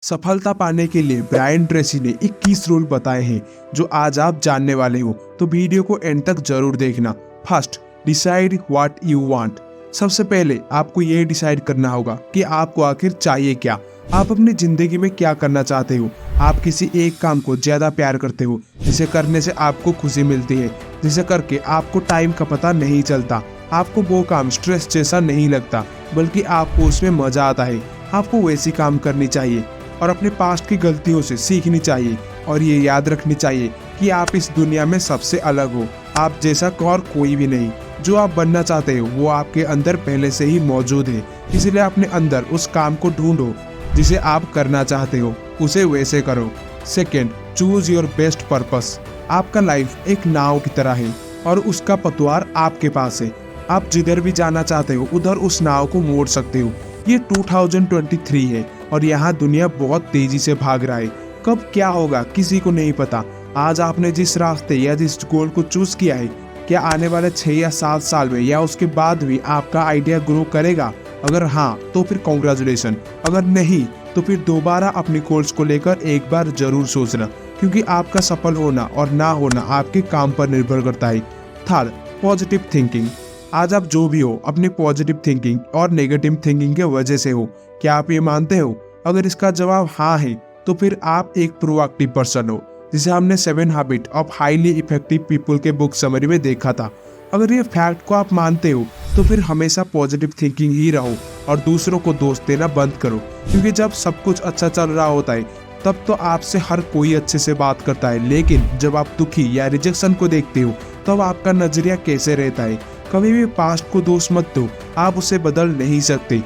सफलता पाने के लिए ब्रायन ट्रेसी ने 21 रूल बताए हैं जो आज आप जानने वाले हो, तो वीडियो को एंड तक जरूर देखना। First, decide what you want. सबसे पहले आपको ये डिसाइड करना होगा कि आपको आखिर चाहिए क्या। आप अपनी जिंदगी में क्या करना चाहते हो। आप किसी एक काम को ज्यादा प्यार करते हो जिसे करने से आपको खुशी मिलती है, जिसे करके आपको टाइम का पता नहीं चलता। आपको वो काम स्ट्रेस जैसा नहीं लगता, बल्कि आपको उसमें मजा आता है। आपको वैसी काम करनी चाहिए और अपने पास्ट की गलतियों से सीखनी चाहिए और ये याद रखनी चाहिए कि आप इस दुनिया में सबसे अलग हो। आप जैसा और कोई भी नहीं। जो आप बनना चाहते हो वो आपके अंदर पहले से ही मौजूद है, इसलिए अपने अंदर उस काम को ढूंढो जिसे आप करना चाहते हो, उसे वैसे करो। Second, choose your best purpose. आपका लाइफ एक नाव की तरह है और उसका पतवार आपके पास है। आप जिधर भी जाना चाहते हो उधर उस नाव को मोड़ सकते हो। ये 2023 है और यहाँ दुनिया बहुत तेजी से भाग रहा है। कब क्या होगा किसी को नहीं पता। आज आपने जिस रास्ते या जिस गोल को चूज किया है, क्या आने वाले 6 या 7 साल में या उसके बाद भी आपका आइडिया ग्रो करेगा? अगर हाँ तो फिर कॉन्ग्रेचुलेशन, अगर नहीं तो फिर दोबारा अपनी गोल्स को लेकर एक बार जरूर सोचना, क्योंकि आपका सफल होना और ना होना आपके काम पर निर्भर करता है। Third, positive thinking. आज आप जो भी हो अपनी पॉजिटिव थिंकिंग और नेगेटिव थिंकिंग के वजह से हो। क्या आप ये मानते हो? अगर इसका जवाब हाँ है तो फिर आप एक प्रोएक्टिव पर्सन हो, जिसे हमने 7 habit of highly effective people के बुक समरी में देखा था। अगर ये फैक्ट को आप मानते हो तो फिर हमेशा पॉजिटिव थिंकिंग ही रहो और दूसरों को दोष देना बंद करो, क्योंकि जब सब कुछ अच्छा चल रहा होता है तब तो आपसे हर कोई अच्छे से बात करता है, लेकिन जब आप दुखी या रिजेक्शन को देखते हो तब आपका नजरिया कैसे रहता है? कभी भी पास्ट को दोष मत दो, आप उसे बदल नहीं सकते।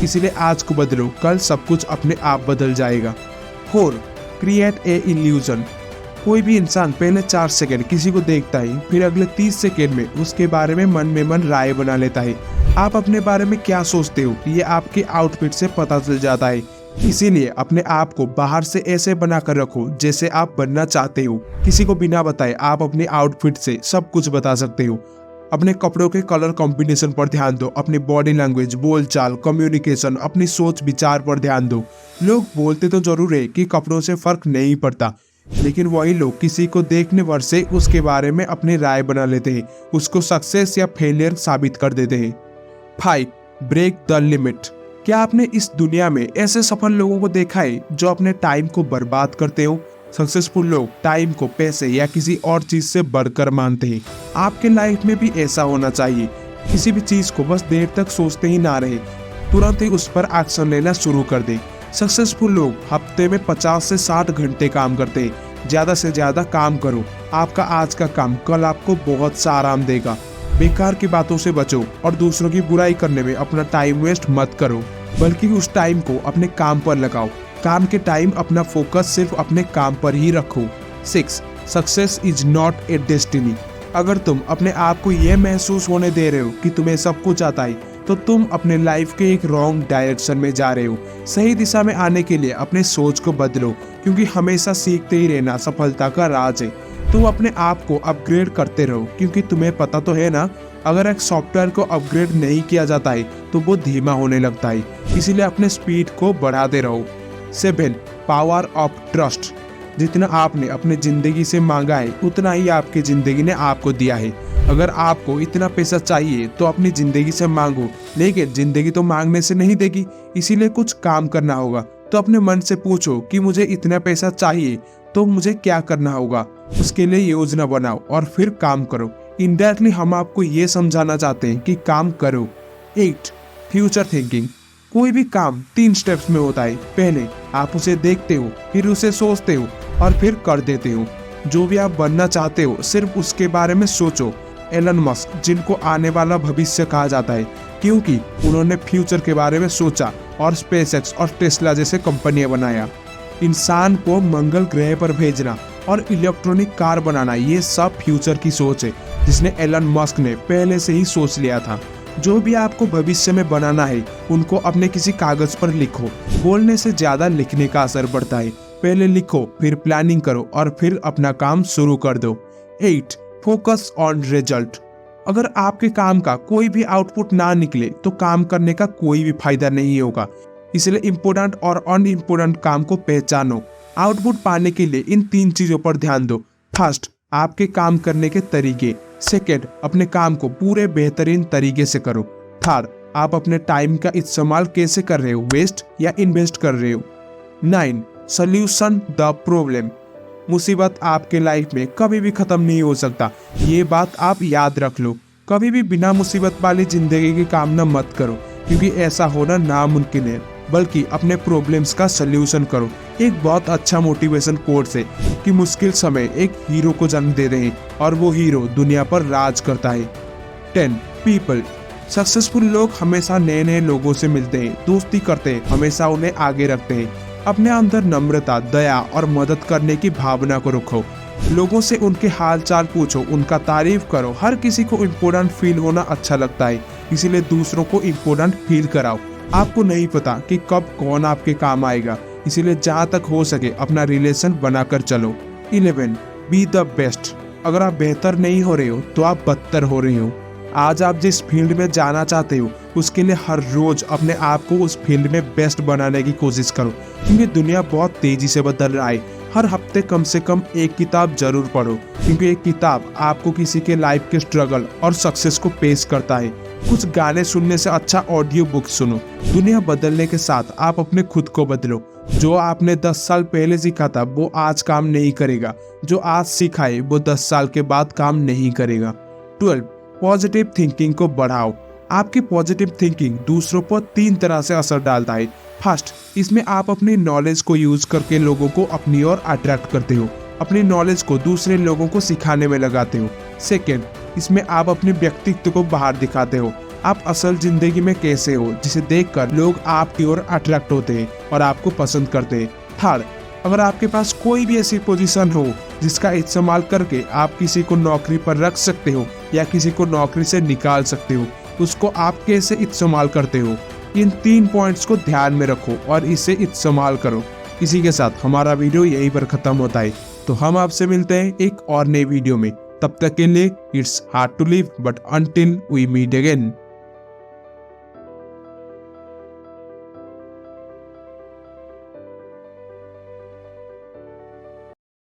इसलिए आज को बदलो, कल सब कुछ अपने आप बदल जाएगा। 4, क्रिएट ए इल्यूजन। कोई भी इंसान पहले 4 सेकंड किसी को देखता है, फिर अगले 30 सेकंड में उसके बारे में मन राय बना लेता है। आप अपने बारे में क्या सोचते हो ये आपके आउटफिट से पता चल जाता है। इसीलिए अपने आप को बाहर से ऐसे बना कर रखो जैसे आप बनना चाहते हो। किसी को बिना बताए आप अपने आउटफिट से सब कुछ बता सकते हो। अपने कपड़ों के कलर कॉम्बिनेशन पर ध्यान दो, अपनी बॉडी लैंग्वेज, बोलचाल, कम्युनिकेशन, अपनी सोच विचार पर ध्यान दो। लोग बोलते तो जरूर है कि कपड़ों से फर्क नहीं पड़ता, लेकिन वही लोग किसी को देखने भर से उसके बारे में अपनी राय बना लेते हैं, उसको सक्सेस या फेलियर साबित कर देते हैं। 5, ब्रेक द लिमिट। क्या आपने इस दुनिया में ऐसे सफल लोगों को देखा है जो अपने टाइम को बर्बाद करते हो? सक्सेसफुल लोग टाइम को पैसे या किसी और चीज से बढ़कर मानते हैं। आपके लाइफ में भी ऐसा होना चाहिए। किसी भी चीज को बस देर तक सोचते ही ना रहे, तुरंत ही उस पर एक्शन लेना शुरू कर दे। सक्सेसफुल लोग हफ्ते में 50 से 60 घंटे काम करते हैं। ज्यादा से ज्यादा काम करो। आपका आज का काम कल आपको बहुत सा आराम देगा। बेकार की बातों से बचो और दूसरों की बुराई करने में अपना टाइम वेस्ट मत करो, बल्कि उस टाइम को अपने काम पर लगाओ। काम के टाइम अपना फोकस सिर्फ अपने काम पर ही रखो। 6, success is not a destiny. अगर तुम अपने आप को यह महसूस होने दे रहे हो कि तुम्हें सब कुछ आता है, तो तुम अपने लाइफ के एक रॉन्ग डायरेक्शन में जा रहे हो। सही दिशा में आने के लिए अपने सोच को बदलो, क्योंकि हमेशा सीखते ही रहना सफलता का राज है। तुम अपने आप को अपग्रेड करते रहो, क्योंकि तुम्हें पता तो है ना, अगर एक सॉफ्टवेयर को अपग्रेड नहीं किया जाता है तो वो धीमा होने लगता है। इसीलिए अपने स्पीड को बढ़ाते रहो। 7, पावर ऑफ ट्रस्ट। जितना आपने अपने जिंदगी से मांगा है उतना ही आपकी जिंदगी ने आपको दिया है। अगर आपको इतना पैसा चाहिए तो अपनी जिंदगी से मांगो, लेकिन जिंदगी तो मांगने से नहीं देगी। इसीलिए कुछ काम करना होगा। तो अपने मन से पूछो कि मुझे इतना पैसा चाहिए तो मुझे क्या करना होगा। उसके लिए योजना बनाओ और फिर काम करो। इनडायरेक्टली हम आपको ये समझाना चाहते हैं कि काम करो। 8, फ्यूचर थिंकिंग। कोई भी काम 3 स्टेप्स में होता है। पहले आप उसे देखते हो, फिर उसे सोचते हो और फिर कर देते हो। जो भी आप बनना चाहते हो सिर्फ उसके बारे में सोचो। एलन मस्क, जिनको आने वाला भविष्य कहा जाता है, क्योंकि उन्होंने फ्यूचर के बारे में सोचा और स्पेसएक्स और टेस्ला जैसे कंपनियां बनाया। इंसान को मंगल ग्रह पर भेजना और इलेक्ट्रॉनिक कार बनाना, ये सब फ्यूचर की सोच है जिसने एलन मस्क ने पहले से ही सोच लिया था। जो भी आपको भविष्य में बनाना है उनको अपने किसी कागज पर लिखो। बोलने से ज्यादा लिखने का असर पड़ता है। पहले लिखो, फिर प्लानिंग करो और फिर अपना काम शुरू कर दो। 8, फोकस ऑन रिजल्ट। अगर आपके काम का कोई भी आउटपुट ना निकले तो काम करने का कोई भी फायदा नहीं होगा। इसलिए इम्पोर्टेंट और अनइम्पोर्टेंट काम को पहचानो। आउटपुट पाने के लिए इन 3 चीजों पर ध्यान दो। फर्स्ट, आपके काम करने के तरीके। सेकेंड, अपने काम को पूरे बेहतरीन तरीके से करो। थर्ड, आप अपने टाइम का इस्तेमाल कैसे कर रहे हो, वेस्ट या इन्वेस्ट कर रहे हो। 9, सॉल्यूशन द प्रॉब्लम। मुसीबत आपके लाइफ में कभी भी खत्म नहीं हो सकता, ये बात आप याद रख लो। कभी भी बिना मुसीबत वाली जिंदगी की कामना मत करो, क्योंकि ऐसा होना नामुमकिन है। बल्कि अपने प्रॉब्लम्स का सल्यूशन करो। एक बहुत अच्छा मोटिवेशन कोट्स है कि मुश्किल समय एक हीरो को जन्म दे रहे हैं और वो हीरो दुनिया पर राज करता है। 10, पीपल। सक्सेसफुल लोग हमेशा नए नए लोगों से मिलते हैं, दोस्ती करते हैं, हमेशा उन्हें आगे रखते हैं। अपने अंदर नम्रता, दया और मदद करने की भावना को रखो। लोगों से उनके हाल चाल पूछो, उनका तारीफ करो। हर किसी को इम्पोर्टेंट फील होना अच्छा लगता है, इसीलिए दूसरों को इम्पोर्टेंट फील कराओ। आपको नहीं पता कि कब कौन आपके काम आएगा, इसीलिए जहाँ तक हो सके अपना रिलेशन बनाकर चलो। 11, बी द बेस्ट। अगर आप बेहतर नहीं हो रहे हो तो आप बदतर हो रहे हो। आज आप जिस फील्ड में जाना चाहते हो उसके लिए हर रोज अपने आप को उस फील्ड में बेस्ट बनाने की कोशिश करो, क्योंकि दुनिया बहुत तेजी से बदल रहा है। हर हफ्ते कम से कम एक किताब जरूर पढ़ो, क्योंकि एक किताब आपको किसी के लाइफ के स्ट्रगल और सक्सेस को पेश करता है। कुछ गाने सुनने से अच्छा ऑडियो बुक सुनो। दुनिया बदलने के साथ आप अपने खुद को बदलो। जो आपने 10 साल पहले सीखा था वो आज काम नहीं करेगा, जो आज सीखा है वो 10 साल के बाद काम नहीं करेगा। 12, पॉजिटिव थिंकिंग को बढ़ाओ। आपकी पॉजिटिव थिंकिंग दूसरों पर 3 तरह से असर डालता है। फर्स्ट, इसमें आप अपनी नॉलेज को यूज करके लोगों को अपनी ओर अट्रैक्ट करते हो, अपनी नॉलेज को दूसरे लोगों को सिखाने में लगाते हो। सेकेंड, इसमें आप अपने व्यक्तित्व को बाहर दिखाते हो, आप असल जिंदगी में कैसे हो, जिसे देखकर लोग आपकी ओर अट्रैक्ट होते हैं और आपको पसंद करते हैं। थर्ड, अगर आपके पास कोई भी ऐसी पोजीशन हो जिसका इस्तेमाल करके आप किसी को नौकरी पर रख सकते हो या किसी को नौकरी से निकाल सकते हो, उसको आप कैसे इस्तेमाल करते हो। इन 3 पॉइंट्स को ध्यान में रखो और इसे इस्तेमाल करो। इसी के साथ हमारा वीडियो यहीं पर खत्म होता है, तो हम आपसे मिलते हैं एक और नई वीडियो में। तब तक के लिए it's hard to live but until we meet again.